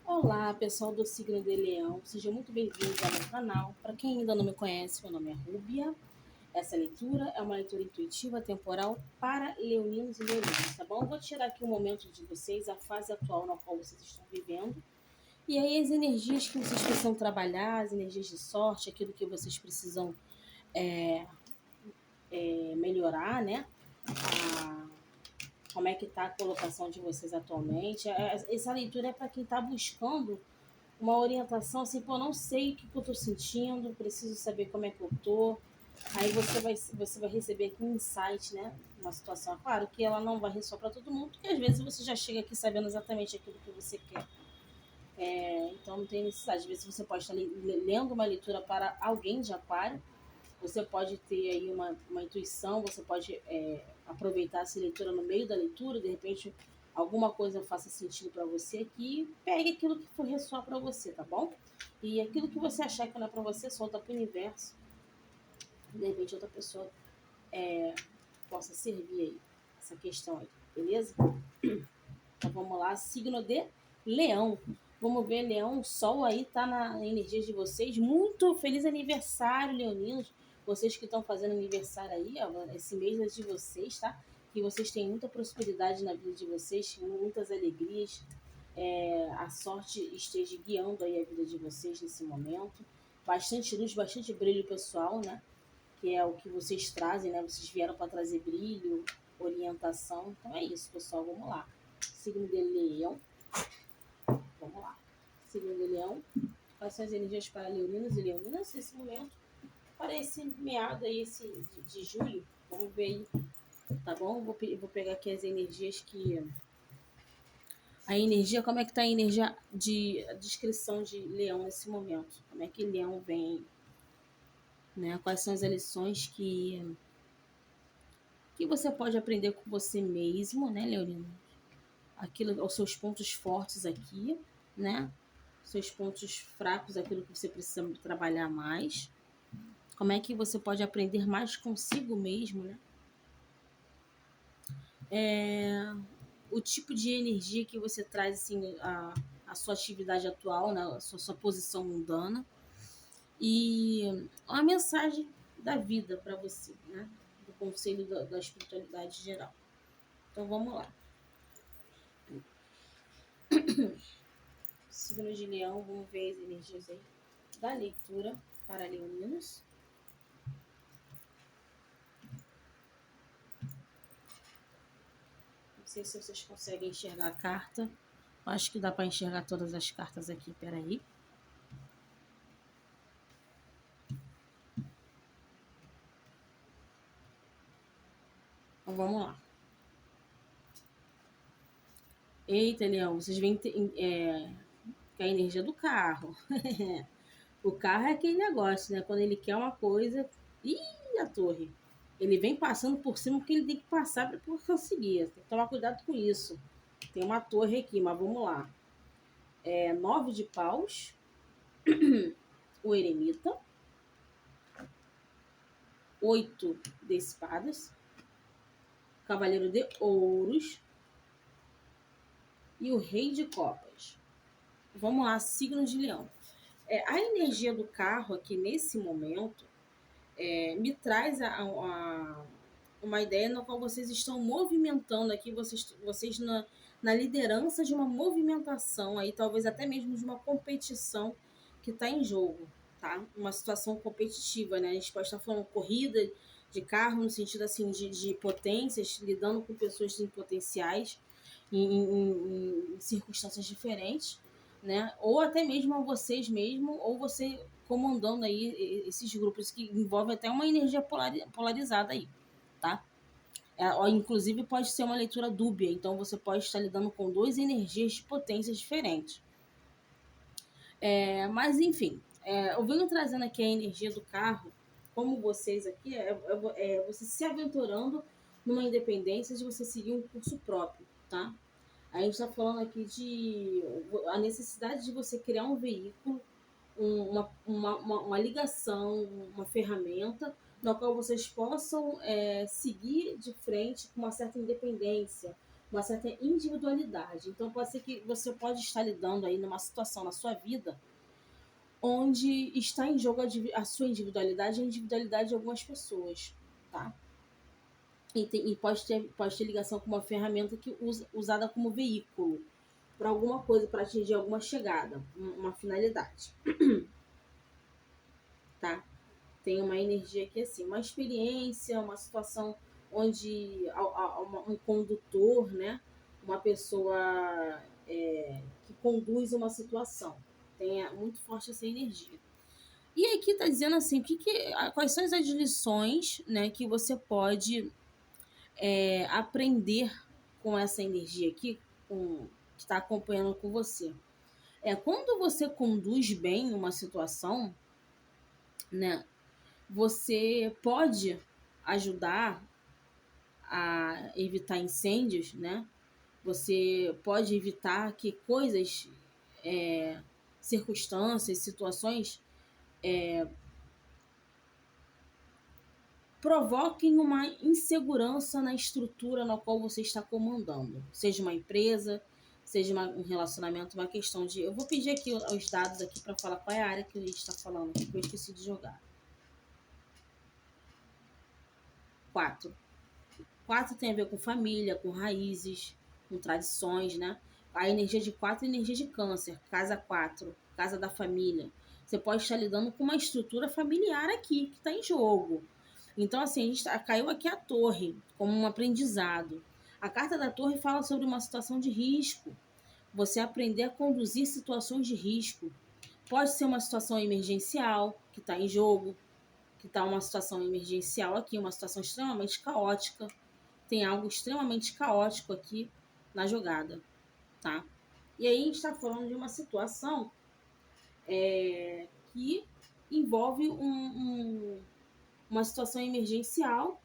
Olá, pessoal do signo de Leão, sejam muito bem-vindos ao meu canal. Para quem ainda não me conhece, meu nome é Rúbia. Essa leitura é uma leitura intuitiva temporal para leoninos e leoninas, tá bom? Eu vou tirar aqui um momento de vocês, a fase atual na qual vocês estão vivendo, e aí as energias que vocês precisam trabalhar, as energias de sorte, aquilo que vocês precisam melhorar, né? A como é que está a colocação de vocês atualmente. Essa leitura é para quem está buscando uma orientação assim, pô, não sei o que eu tô sentindo, preciso saber como é que eu tô. Aí você vai receber aqui um insight, né? Uma situação. É claro que ela não vai ressoar para todo mundo, porque às vezes você já chega aqui sabendo exatamente aquilo que você quer. Então não tem necessidade. Às vezes você pode estar lendo uma leitura para alguém de aquário, você pode ter aí uma intuição, você pode aproveitar essa leitura no meio da leitura, de repente alguma coisa faça sentido para você aqui, pegue aquilo que for ressoar para você, tá bom? E aquilo que você achar que não é para você, solta para o universo, de repente outra pessoa possa servir aí essa questão aí, beleza? Então vamos lá, signo de Leão. Vamos ver, Leão, o Sol aí tá na energia de vocês. Muito feliz aniversário, leoninos. Vocês que estão fazendo aniversário aí, ó, esse mês é de vocês, tá? Que vocês tenham muita prosperidade na vida de vocês, muitas alegrias. A sorte esteja guiando aí a vida de vocês nesse momento. Bastante luz, bastante brilho pessoal, né? Que é o que vocês trazem, né? Vocês vieram para trazer brilho, orientação. Então é isso, pessoal. Vamos lá. Signo de Leão. Vamos lá. Signo de Leão. Quais são as energias para leoninos e leoninas nesse momento? Para esse meado aí de julho. Vamos ver aí. Tá bom? Vou pegar aqui as energias que. A energia, como é que tá a energia de a descrição de Leão nesse momento? Como é que Leão vem? Né? Quais são as lições que você pode aprender com você mesmo, né, Leonino? Aquilo, os seus pontos fortes aqui, né? Seus pontos fracos, aquilo que você precisa trabalhar mais. Como é que você pode aprender mais consigo mesmo, né? O tipo de energia que você traz, assim, a sua atividade atual, né? A sua posição mundana. E a mensagem da vida para você, né? Do conselho da espiritualidade geral. Então vamos lá. Signo de Leão, vamos ver as energias aí da leitura para leoninos. Não sei se vocês conseguem enxergar a carta. Acho que dá para enxergar todas as cartas aqui. Peraí. Então vamos lá. Eita, Leão, vocês veem que a energia do carro. O carro é aquele negócio, né? Quando ele quer uma coisa. Ih, a torre. Ele vem passando por cima porque ele tem que passar para conseguir. Tem que tomar cuidado com isso. Tem uma torre aqui, mas vamos lá. 9 de paus. O eremita. 8 de espadas. Cavaleiro de ouros. E o rei de copas. Vamos lá, signo de leão. A energia do carro aqui nesse momento me traz uma ideia na qual vocês estão movimentando aqui, vocês na liderança de uma movimentação aí, talvez até mesmo de uma competição que está em jogo, tá? Uma situação competitiva, né? A gente pode estar falando corrida de carro no sentido assim de potências, lidando com pessoas em potenciais em circunstâncias diferentes, né? Ou até mesmo vocês mesmo, ou você comandando aí esses grupos que envolvem até uma energia polarizada aí, tá? Inclusive pode ser uma leitura dúbia, então você pode estar lidando com duas energias de potências diferentes. Mas enfim, eu venho trazendo aqui a energia do carro, como vocês aqui, você se aventurando numa independência de você seguir um curso próprio, tá? A gente está falando aqui de a necessidade de você criar um veículo, uma ligação, uma ferramenta na qual vocês possam seguir de frente com uma certa independência, uma certa individualidade. Então, pode ser que você pode estar lidando aí numa situação na sua vida onde está em jogo a sua individualidade e a individualidade de algumas pessoas, tá? E pode ter ligação com uma ferramenta que usada como veículo para alguma coisa, para atingir alguma chegada, uma finalidade, tá? Tem uma energia aqui assim, uma experiência, uma situação onde um condutor, né? Uma pessoa que conduz uma situação. Tem muito forte essa energia. E aqui tá dizendo assim, quais são as lições, né, que você pode aprender com essa energia aqui, que está acompanhando com você. Quando você conduz bem uma situação, né, você pode ajudar a evitar incêndios, né? Você pode evitar que coisas, circunstâncias, situações provoquem uma insegurança na estrutura na qual você está comandando. Seja uma empresa, seja um relacionamento, uma questão de... Eu vou pedir aqui os dados aqui para falar qual é a área que a gente está falando, que eu esqueci de jogar. 4. 4 tem a ver com família, com raízes, com tradições, né? A energia de 4 é a energia de câncer, casa 4, casa da família. Você pode estar lidando com uma estrutura familiar aqui, que está em jogo. Então, assim, caiu aqui a torre, como um aprendizado. A carta da torre fala sobre uma situação de risco. Você aprender a conduzir situações de risco. Pode ser uma situação emergencial, que está em jogo, que está uma situação emergencial aqui, uma situação extremamente caótica. Tem algo extremamente caótico aqui na jogada, tá? E aí a gente está falando de uma situação que envolve uma situação emergencial,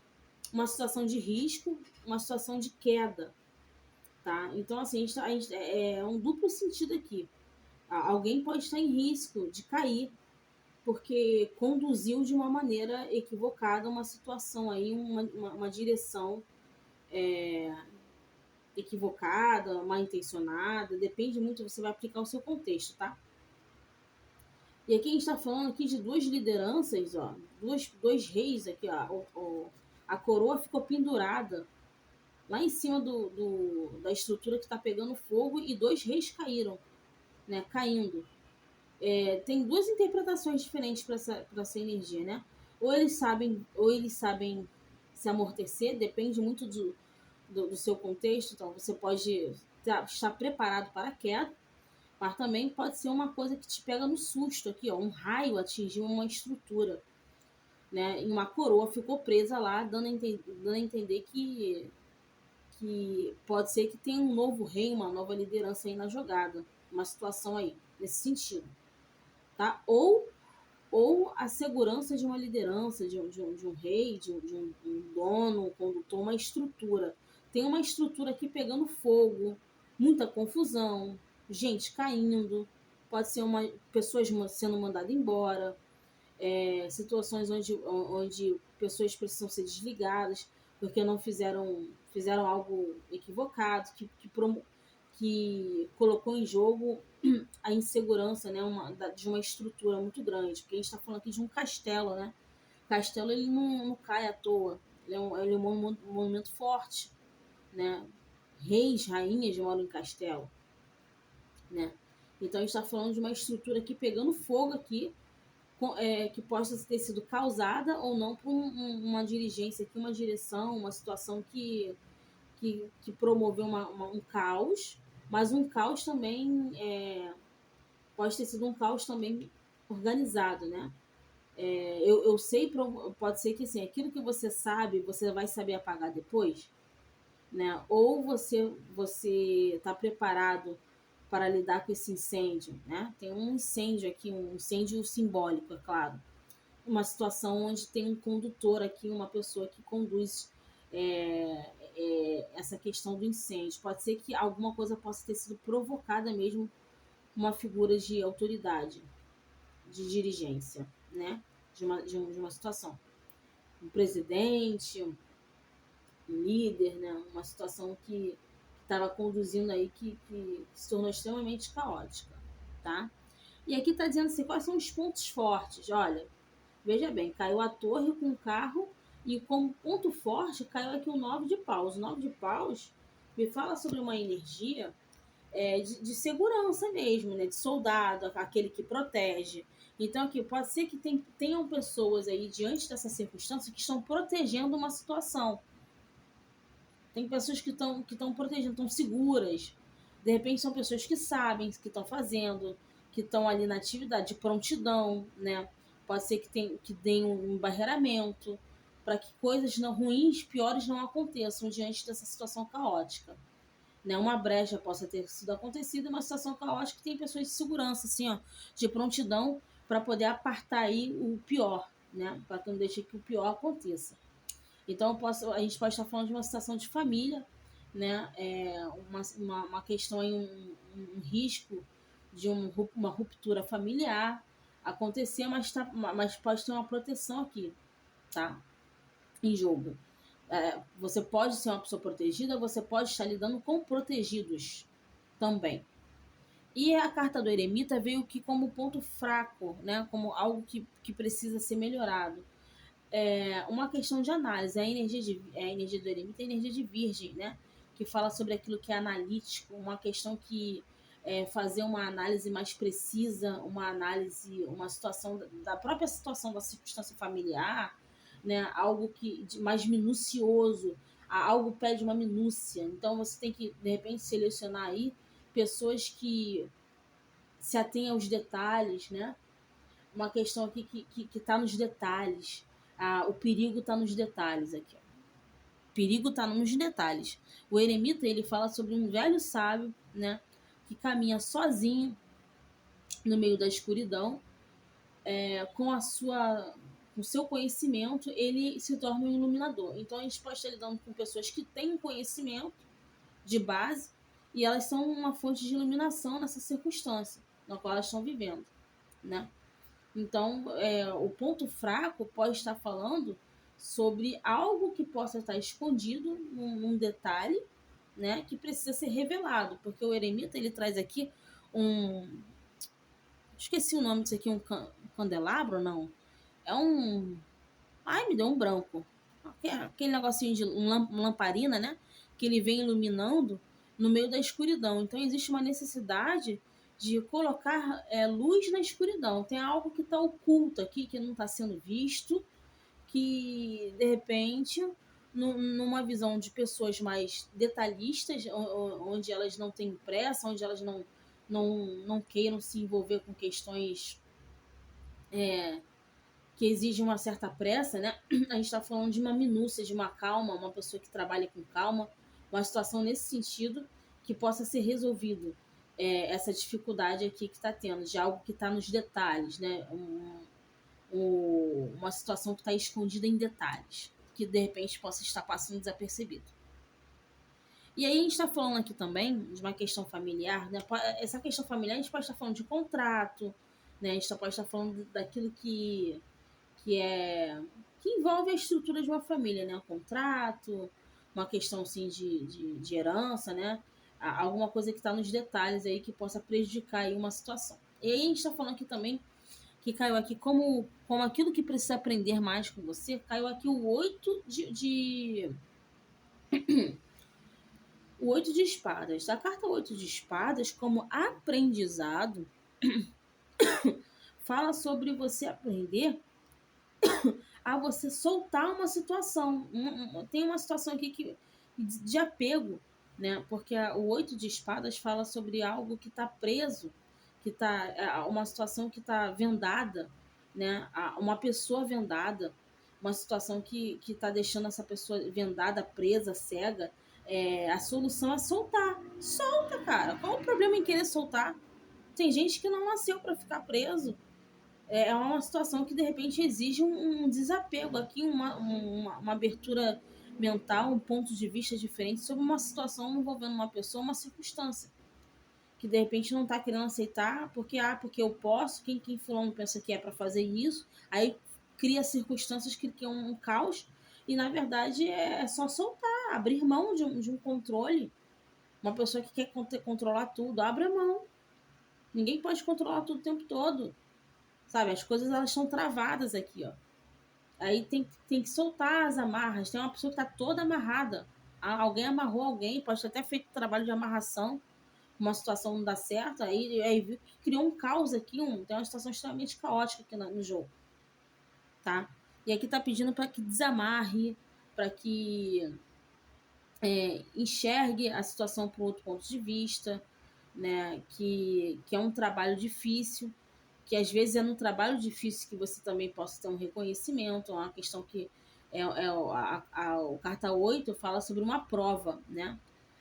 uma situação de risco, uma situação de queda, tá? Então, assim, é um duplo sentido aqui. Alguém pode estar em risco de cair porque conduziu de uma maneira equivocada uma situação aí, uma direção equivocada, mal intencionada, depende muito, você vai aplicar o seu contexto, tá? E aqui a gente está falando aqui de duas lideranças, ó, dois reis aqui, ó, a coroa ficou pendurada lá em cima da estrutura que está pegando fogo e 2 reis caíram, né, caindo. Tem duas interpretações diferentes para essa energia, né? Ou eles sabem se amortecer, depende muito do seu contexto, então você pode estar preparado para a queda, mas também pode ser uma coisa que te pega no susto aqui, ó, um raio atingiu uma estrutura, né? E uma coroa ficou presa lá, dando a entender que pode ser que tenha um novo rei, uma nova liderança aí na jogada, uma situação aí, nesse sentido, tá? Ou a segurança de uma liderança, de um rei, de um dono, um condutor, uma estrutura. Tem uma estrutura aqui pegando fogo, muita confusão, gente caindo, pode ser pessoas sendo mandadas embora, situações onde pessoas precisam ser desligadas porque não fizeram algo equivocado, que colocou em jogo a insegurança, né, de uma estrutura muito grande, porque a gente está falando aqui de um castelo, né? Castelo ele não cai à toa, ele é um monumento forte, né? Reis, rainhas moram em castelo, né? Então a gente está falando de uma estrutura aqui pegando fogo aqui, que possa ter sido causada ou não por uma dirigência aqui, uma direção, uma situação que promoveu um caos, mas um caos também pode ter sido um caos também organizado, né? Eu sei, pode ser que assim, aquilo que você sabe, você vai saber apagar depois, né? Ou você está preparado para lidar com esse incêndio, né? Tem um incêndio aqui, um incêndio simbólico, é claro. Uma situação onde tem um condutor aqui, uma pessoa que conduz essa questão do incêndio. Pode ser que alguma coisa possa ter sido provocada mesmo uma figura de autoridade, de dirigência, né? De uma situação. Um presidente, um líder, né? Uma situação que estava conduzindo aí que se tornou extremamente caótica, tá? E aqui está dizendo assim, quais são os pontos fortes? Olha, veja bem, caiu a torre com o carro e como ponto forte caiu aqui o 9 de paus. O 9 de paus me fala sobre uma energia de segurança mesmo, né? De soldado, aquele que protege. Então, aqui pode ser que tenham pessoas aí diante dessa circunstância que estão protegendo uma situação. Tem pessoas que estão protegendo, estão seguras. De repente, são pessoas que sabem o que estão fazendo, que estão ali na atividade de prontidão, né? Pode ser que deem um barreiramento para que coisas não, ruins, piores não aconteçam diante dessa situação caótica, né, uma brecha possa ter sido acontecida, uma situação caótica que tem pessoas de segurança, assim, ó, de prontidão para poder apartar aí o pior, né, para que não deixe que o pior aconteça. Então, a gente pode estar falando de uma situação de família, né, uma questão aí, um risco de uma ruptura familiar acontecer, mas pode ter uma proteção aqui, tá, em jogo. Você pode ser uma pessoa protegida, você pode estar lidando com protegidos também. E a carta do eremita veio aqui como ponto fraco, né? Como algo que precisa ser melhorado. Uma questão de análise. A energia do eremita é a energia de virgem, né? Que fala sobre aquilo que é analítico, uma questão que fazer uma análise mais precisa, uma análise, uma situação da própria situação da circunstância familiar, né? Algo mais minucioso, algo pede uma minúcia. Então você tem que, de repente, selecionar aí pessoas que se atêm aos detalhes, né? Uma questão aqui que tá nos detalhes. O perigo está nos detalhes aqui. O perigo está nos detalhes. O eremita, ele fala sobre um velho sábio, né? Que caminha sozinho no meio da escuridão, com o seu conhecimento, ele se torna um iluminador. Então a gente pode estar lidando com pessoas que têm um conhecimento de base e elas são uma fonte de iluminação nessa circunstância na qual elas estão vivendo, né? Então, o ponto fraco pode estar falando sobre algo que possa estar escondido num detalhe, né, que precisa ser revelado, porque o eremita ele traz aqui esqueci o nome disso aqui, um candelabro, não? É um. Ai, me deu um branco. Aquele negocinho de lamparina, né? Que ele vem iluminando no meio da escuridão. Então, existe uma necessidade de colocar luz na escuridão. Tem algo que está oculto aqui, que não está sendo visto, que, de repente, numa visão de pessoas mais detalhistas, onde elas não têm pressa, onde elas não queiram se envolver com questões que exige uma certa pressa, né? A gente está falando de uma minúcia, de uma calma, uma pessoa que trabalha com calma, uma situação nesse sentido que possa ser resolvido. Essa dificuldade aqui que está tendo, de algo que está nos detalhes, né? Uma situação que está escondida em detalhes, que de repente possa estar passando desapercebido. E aí a gente está falando aqui também de uma questão familiar, né? Essa questão familiar a gente pode estar falando de contrato, né? A gente pode estar falando daquilo que envolve a estrutura de uma família, né? Um contrato, uma questão assim de herança, né? Alguma coisa que está nos detalhes aí que possa prejudicar aí uma situação. E aí a gente está falando aqui também que caiu aqui como aquilo que precisa aprender mais com você, caiu aqui o 8 o 8 de espadas. A carta 8 de espadas, como aprendizado, fala sobre você aprender a você soltar uma situação. Tem uma situação aqui de apego, né? Porque o 8 de espadas fala sobre algo que está preso, que está uma situação que está vendada, né? Uma pessoa vendada, uma situação que está deixando essa pessoa vendada, presa, cega. A solução é soltar. Solta, cara. Qual o problema em querer soltar? Tem gente que não nasceu para ficar preso. É uma situação que de repente exige um desapego aqui, uma abertura mental, um ponto de vista diferente sobre uma situação envolvendo uma pessoa, uma circunstância que de repente não está querendo aceitar porque eu posso, quem fulano pensa que é para fazer isso, aí cria circunstâncias que criam um caos e na verdade é só soltar, abrir mão de um controle, Uma pessoa que quer controlar tudo, abre a mão. Ninguém pode controlar tudo o tempo todo. Sabe? As coisas elas estão travadas aqui, ó. Aí tem que soltar as amarras. Tem uma pessoa que tá toda amarrada. Alguém amarrou alguém, pode ter até feito trabalho de amarração, uma situação não dá certo, aí viu que criou um caos aqui, tem uma situação extremamente caótica aqui no jogo, tá? E aqui tá pedindo para que desamarre, para que enxergue a situação por outro ponto de vista, né? Que é um trabalho difícil, que às vezes é num trabalho difícil que você também possa ter um reconhecimento, uma questão que o carta 8 fala sobre uma prova, né?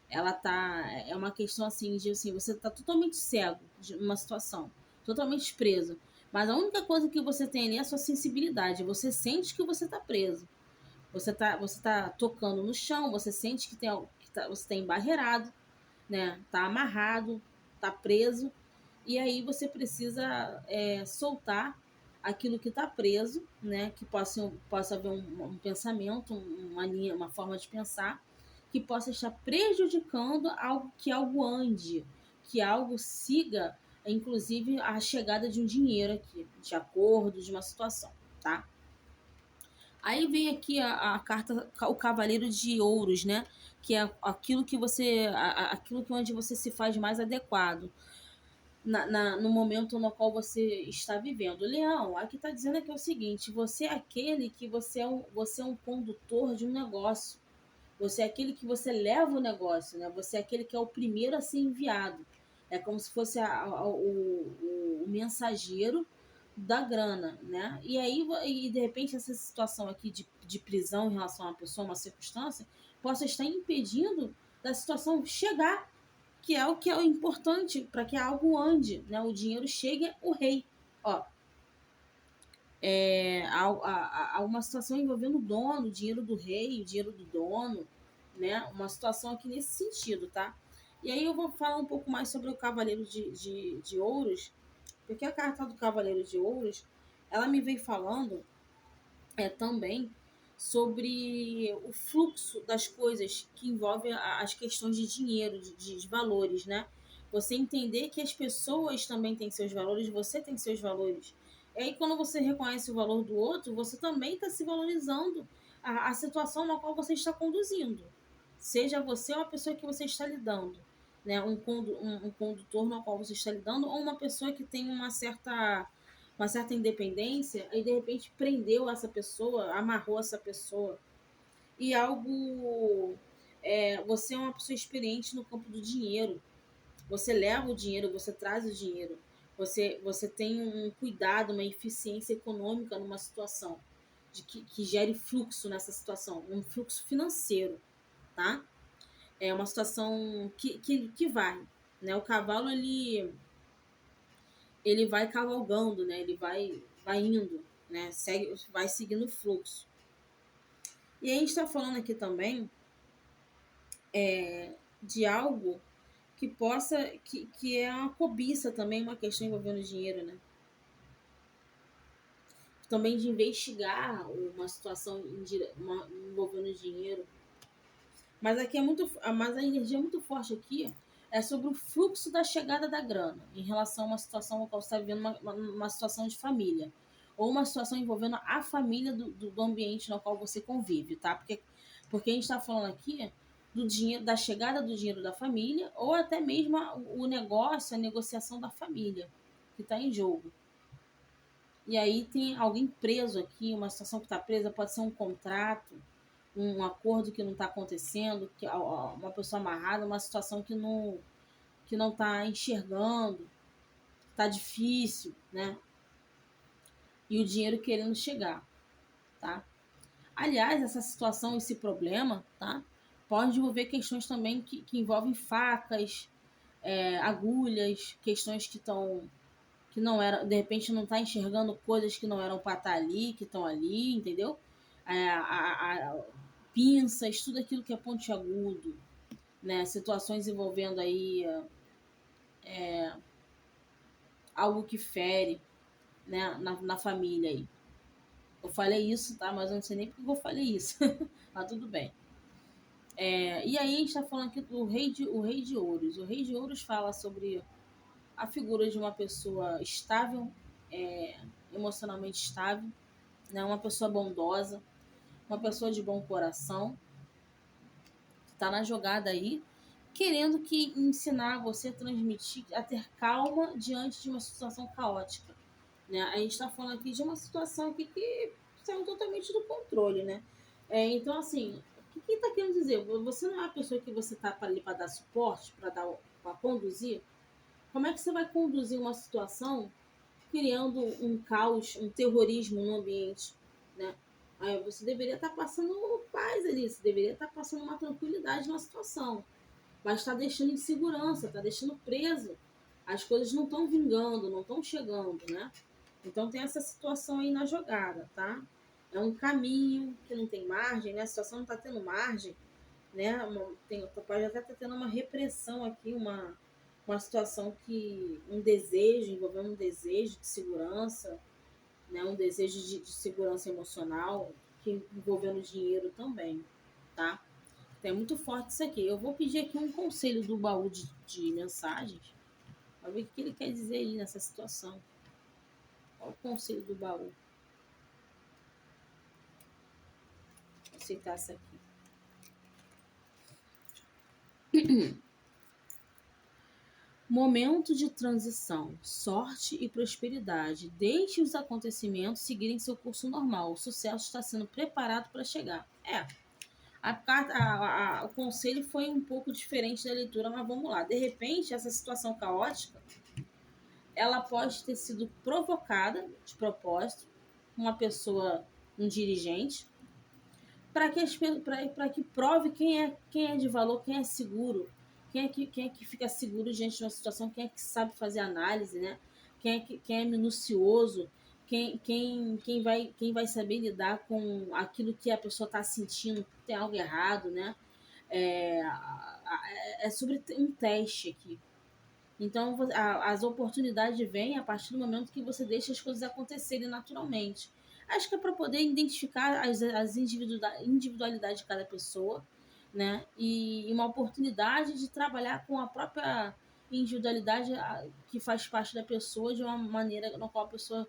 Ela tá, é uma questão assim de assim, você tá totalmente cego de uma situação, totalmente preso. Mas a única coisa que você tem ali é a sua sensibilidade. Você sente que você tá preso. Você tá tocando no chão, você sente que você tá embarreirado, né? Tá amarrado, tá preso. E aí você precisa soltar aquilo que está preso, né? Que possa haver um pensamento, uma linha, uma forma de pensar que possa estar prejudicando algo ande, que algo siga, inclusive a chegada de um dinheiro aqui, de acordo, de uma situação, tá? Aí vem aqui a carta, o Cavaleiro de Ouros, né? Que é aquilo que aquilo que onde você se faz mais adequado no momento no qual você está vivendo. Leão, aqui está dizendo aqui o seguinte: você é aquele que você é um condutor de um negócio. Você é aquele que você leva o negócio, né? Você é aquele que é o primeiro a ser enviado. É como se fosse o mensageiro da grana, né? E aí, de repente, essa situação aqui de prisão em relação a uma pessoa, uma circunstância, possa estar impedindo da situação chegar, que é o importante para que algo ande, né? O dinheiro chegue o rei. Ó, há uma situação envolvendo o dono, o dinheiro do rei, o dinheiro do dono, né? Uma situação aqui nesse sentido, tá? E aí eu vou falar um pouco mais sobre o Cavaleiro de Ouros, porque a carta do Cavaleiro de Ouros, ela me vem falando também sobre o fluxo das coisas que envolve as questões de dinheiro, de valores, né? Você entender que as pessoas também têm seus valores, você tem seus valores. E aí, quando você reconhece o valor do outro, você também está se valorizando a situação na qual você está conduzindo. Seja você ou a pessoa que você está lidando. Né? Um condutor no qual você está lidando, ou uma pessoa que tem uma certa independência e de repente prendeu essa pessoa, amarrou essa pessoa. E você é uma pessoa experiente no campo do dinheiro. Você leva o dinheiro, você traz o dinheiro. Você tem um cuidado, uma eficiência econômica numa situação que gere fluxo nessa situação, um fluxo financeiro, tá? É uma situação que vai, né? O cavalo ele vai cavalgando, né? Ele vai indo, né? Vai seguindo o fluxo. E a gente está falando aqui também de algo que é uma cobiça também, uma questão envolvendo dinheiro, né? Também de investigar uma situação envolvendo dinheiro. Mas aqui mas a energia é muito forte aqui é sobre o fluxo da chegada da grana em relação a uma situação no qual você está vivendo uma situação de família ou uma situação envolvendo a família do ambiente no qual você convive, tá? Porque a gente está falando aqui do dinheiro, da chegada do dinheiro da família ou até mesmo o negócio, a negociação da família que está em jogo. E aí tem alguém preso aqui, uma situação que está presa, pode ser um contrato, um acordo que não está acontecendo, uma pessoa amarrada, uma situação que não está enxergando, está difícil, né? E o dinheiro querendo chegar, tá? Aliás, essa situação, esse problema, tá? Pode envolver questões também que envolvem facas, agulhas, questões que não eram, de repente não está enxergando coisas que não eram para estar ali, que estão ali, entendeu? Pinças, tudo aquilo que é pontiagudo, né? Situações envolvendo aí algo que fere, né? Na família aí. Eu falei isso, tá? Mas eu não sei nem porque eu falei isso. Mas tudo bem. E aí a gente está falando aqui do o rei de ouros. O rei de ouros fala sobre a figura de uma pessoa estável, é, emocionalmente estável, né? Uma pessoa bondosa, uma pessoa de bom coração, que está na jogada aí, querendo que ensinar você a transmitir, a ter calma diante de uma situação caótica. Né? A gente está falando aqui de uma situação aqui que saiu totalmente do controle, né? Então, assim, o que está querendo dizer? Você não é a pessoa que você está ali para dar suporte, para conduzir. Como é que você vai conduzir uma situação criando um caos, um terrorismo no ambiente, né? Aí você deveria estar passando paz ali, você deveria estar passando uma tranquilidade na situação, mas está deixando insegurança, está deixando preso. As coisas não estão vingando, não estão chegando, né? Então tem essa situação aí na jogada, tá? É um caminho que não tem margem, né? A situação não está tendo margem, né? Pode até estar tendo uma repressão aqui, uma situação que um desejo, envolvendo um desejo de segurança, né? Um desejo de segurança emocional, que envolvendo dinheiro também, tá? Então, é muito forte isso aqui. Eu vou pedir aqui um conselho do baú de mensagens, para ver o que ele quer dizer aí nessa situação. Qual o conselho do baú? Vou aceitar essa aqui. Momento de transição, sorte e prosperidade. Deixe os acontecimentos seguirem seu curso normal. O sucesso está sendo preparado para chegar. A carta, o conselho foi um pouco diferente da leitura, mas vamos lá. De repente, essa situação caótica, ela pode ter sido provocada de propósito, uma pessoa, um dirigente, para que prove quem é de valor, quem é seguro, quem é que fica seguro diante de uma situação, quem é que sabe fazer análise, né? Quem é minucioso, quem vai saber lidar com aquilo que a pessoa está sentindo, tem algo errado, né? É sobre um teste aqui. Então, as oportunidades vêm a partir do momento que você deixa as coisas acontecerem naturalmente. Acho que é para poder identificar as individualidades de cada pessoa, né? E uma oportunidade de trabalhar com a própria individualidade que faz parte da pessoa de uma maneira na qual a pessoa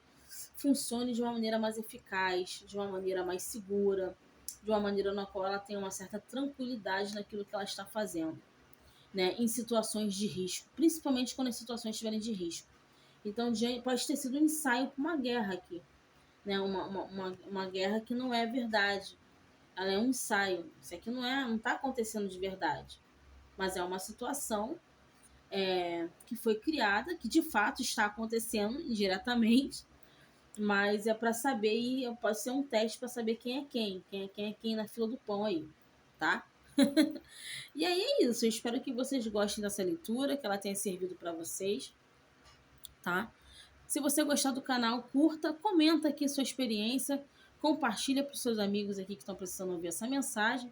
funcione de uma maneira mais eficaz, de uma maneira mais segura, de uma maneira na qual ela tem uma certa tranquilidade naquilo que ela está fazendo, né, em situações de risco, principalmente quando as situações estiverem de risco. Então, pode ter sido um ensaio para uma guerra aqui, né, uma guerra que não é verdade. Ela é um ensaio. Isso aqui não está acontecendo de verdade, mas é uma situação que foi criada, que de fato está acontecendo indiretamente, mas é para saber e pode ser um teste para saber quem é quem na fila do pão aí, tá? E aí é isso. Eu espero que vocês gostem dessa leitura, que ela tenha servido para vocês, tá? Se você gostar do canal, curta, comenta aqui sua experiência, compartilha para os seus amigos aqui que estão precisando ouvir essa mensagem.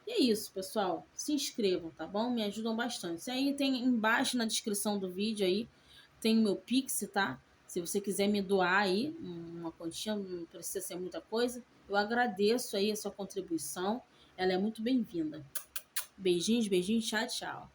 E é isso, pessoal. Se inscrevam, tá bom? Me ajudam bastante. E aí tem embaixo na descrição do vídeo aí, tem o meu Pix, tá? Se você quiser me doar aí uma quantia, não precisa ser muita coisa, eu agradeço aí a sua contribuição. Ela é muito bem-vinda. Beijinhos, beijinhos, tchau, tchau.